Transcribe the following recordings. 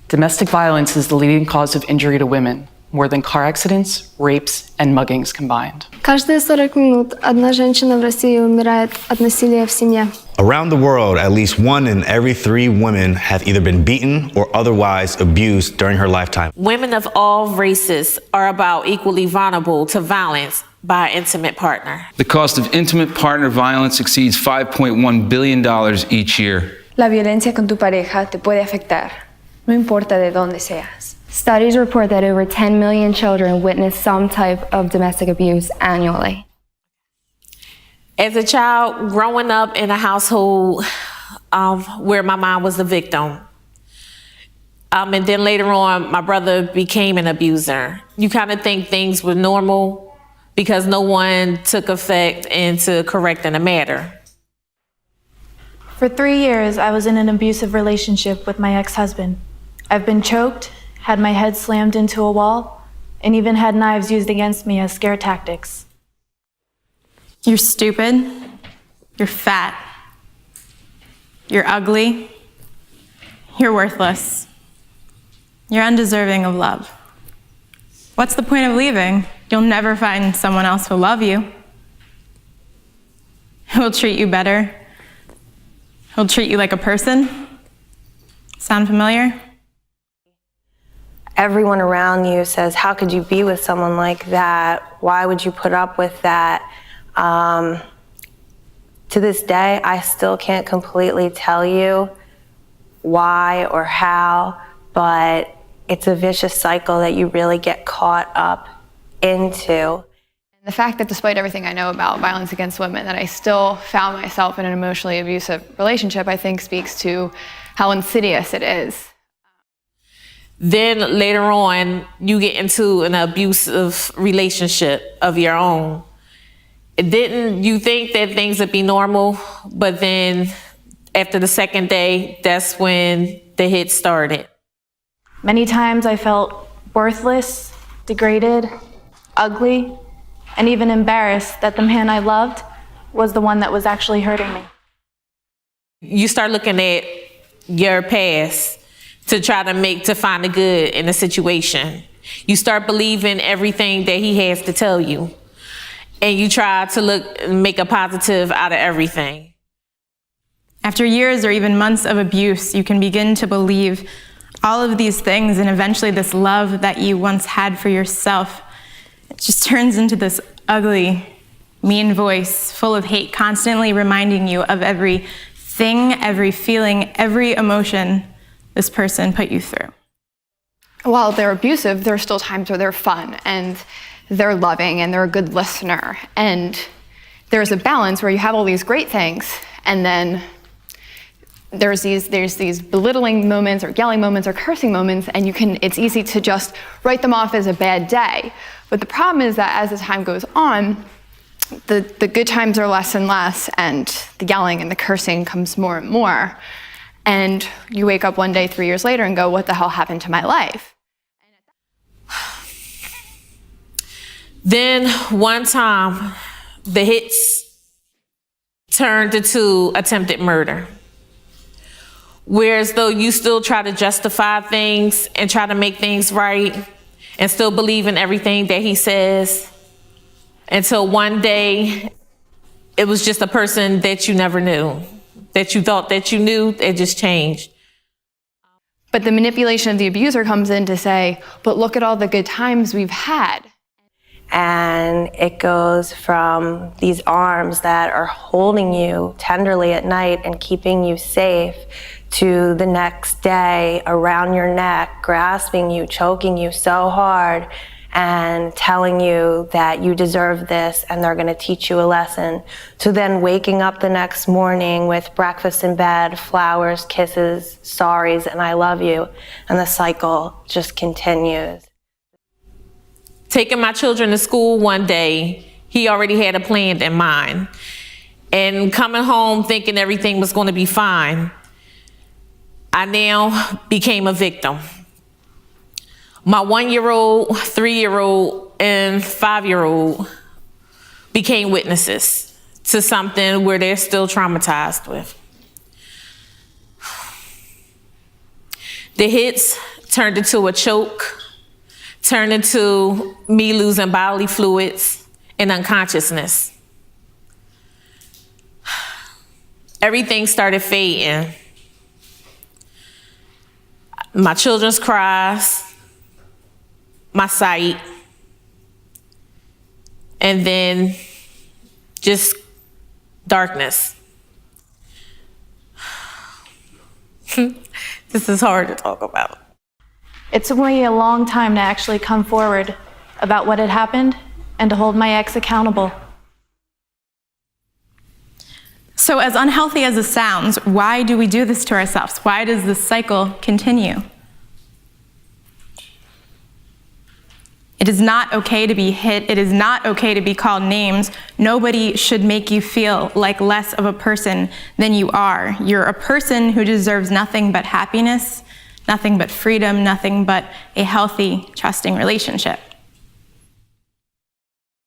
Domestic violence is the leading cause of injury to women, more than car accidents, rapes, and muggings combined. Каждые 40 минут одна женщина в России умирает от насилия в семье. Around the world, at least 1 in every 3 women have either been beaten or otherwise abused during her lifetime. Women of all races are about equally vulnerable to violence by an intimate partner. The cost of intimate partner violence exceeds $5.1 billion each year. La violencia con tu pareja te puede afectar, no importa de dónde seas. Studies report that over 10 million children witness some type of domestic abuse annually. As a child, growing up in a household where my mom was the victim, and then later on, my brother became an abuser, you kind of think things were normal because no one took effect into correcting the matter. For 3 years, I was in an abusive relationship with my ex-husband. I've been choked, had my head slammed into a wall, and even had knives used against me as scare tactics. You're stupid. You're fat. You're ugly. You're worthless. You're undeserving of love. What's the point of leaving? You'll never find someone else who'll love you, who'll treat you better, who'll treat you like a person. Sound familiar? Everyone around you says, how could you be with someone like that? Why would you put up with that? To this day, I still can't completely tell you why or how, but it's a vicious cycle that you really get caught up into. The fact that despite everything I know about violence against women, that I still found myself in an emotionally abusive relationship, I think speaks to how insidious it is. Then later on, you get into an abusive relationship of your own. Didn't you think that things would be normal? But then after the second day, that's when the hit started. Many times I felt worthless, degraded, ugly, and even embarrassed that the man I loved was the one that was actually hurting me. You start looking at your past to try to find the good in the situation. You start believing everything that he has to tell you. And you try to make a positive out of everything. After years or even months of abuse, you can begin to believe all of these things, and eventually this love that you once had for yourself, it just turns into this ugly, mean voice full of hate, constantly reminding you of everything, every feeling, every emotion this person put you through. While they're abusive, there are still times where they're fun and they're loving and they're a good listener. And there's a balance where you have all these great things, and then there's these belittling moments or yelling moments or cursing moments, and it's easy to just write them off as a bad day. But the problem is that as the time goes on, the good times are less and less, and the yelling and the cursing comes more and more. And you wake up one day 3 years later and go, what the hell happened to my life? Then one time, the hits turned into attempted murder. Whereas though you still try to justify things and try to make things right and still believe in everything that he says, until one day, it was just a person that you never knew, that you thought that you knew, it just changed. But the manipulation of the abuser comes in to say, but look at all the good times we've had. And it goes from these arms that are holding you tenderly at night and keeping you safe to the next day around your neck, grasping you, choking you so hard, and telling you that you deserve this and they're going to teach you a lesson. To then waking up the next morning with breakfast in bed, flowers, kisses, sorries, and I love you. And the cycle just continues. Taking my children to school one day, he already had a plan in mind. And coming home thinking everything was going to be fine, I now became a victim. My 1-year-old, 3-year-old, and 5-year-old became witnesses to something where they're still traumatized with. The hits turned into a choke, turned into me losing bodily fluids and unconsciousness. Everything started fading. My children's cries, my sight, and then just darkness. This is hard to talk about. It took me a long time to actually come forward about what had happened and to hold my ex accountable. So as unhealthy as this sounds, why do we do this to ourselves? Why does this cycle continue? It is not okay to be hit. It is not okay to be called names. Nobody should make you feel like less of a person than you are. You're a person who deserves nothing but happiness, nothing but freedom, nothing but a healthy, trusting relationship.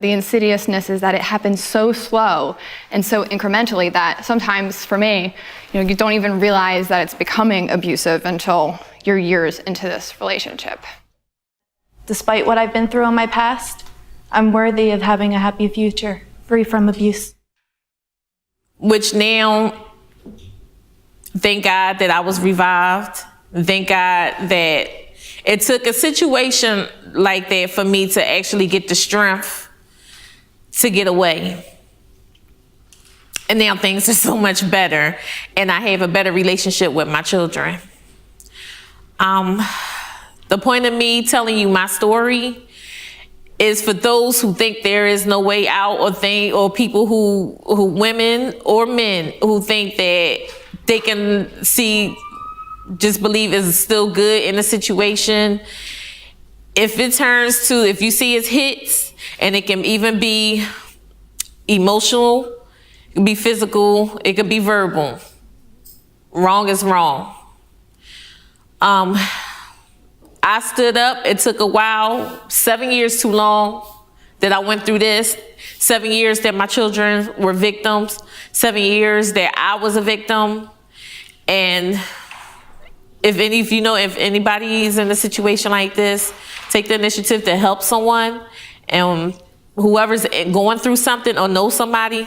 The insidiousness is that it happens so slow and so incrementally that sometimes for me, you don't even realize that it's becoming abusive until you're years into this relationship. Despite what I've been through in my past, I'm worthy of having a happy future, free from abuse. Which now, thank God that I was revived. Thank God that it took a situation like that for me to actually get the strength to get away. And now things are so much better, and I have a better relationship with my children. The point of me telling you my story is for those who think there is no way out, or people who women or men who think that they can just believe is still good in a situation. If it turns to, if you see it's hits, and it can even be emotional, it can be physical, it could be verbal. Wrong is wrong. I stood up. It took a while, 7 years too long that I went through this. 7 years that my children were victims. 7 years that I was a victim. And if anybody is in a situation like this, take the initiative to help someone. And whoever's going through something or knows somebody,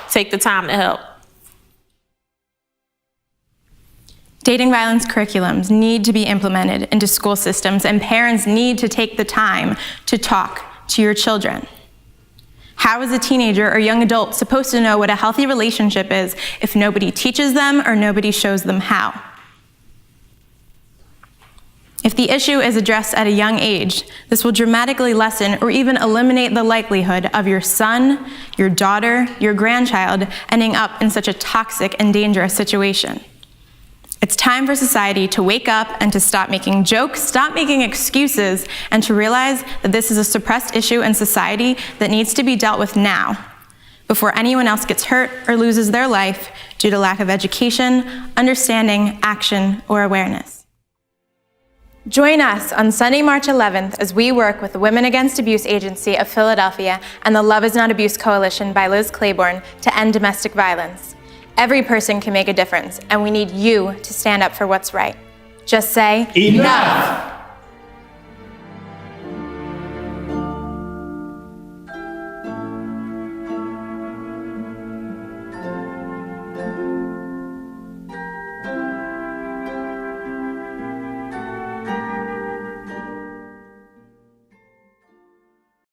take the time to help. Dating violence curriculums need to be implemented into school systems, and parents need to take the time to talk to your children. How is a teenager or young adult supposed to know what a healthy relationship is if nobody teaches them or nobody shows them how? If the issue is addressed at a young age, this will dramatically lessen or even eliminate the likelihood of your son, your daughter, your grandchild ending up in such a toxic and dangerous situation. It's time for society to wake up and to stop making jokes, stop making excuses, and to realize that this is a suppressed issue in society that needs to be dealt with now, before anyone else gets hurt or loses their life due to lack of education, understanding, action, or awareness. Join us on Sunday, March 11th as we work with the Women Against Abuse Agency of Philadelphia and the Love is Not Abuse Coalition by Liz Claiborne to end domestic violence. Every person can make a difference, and we need you to stand up for what's right. Just say, enough!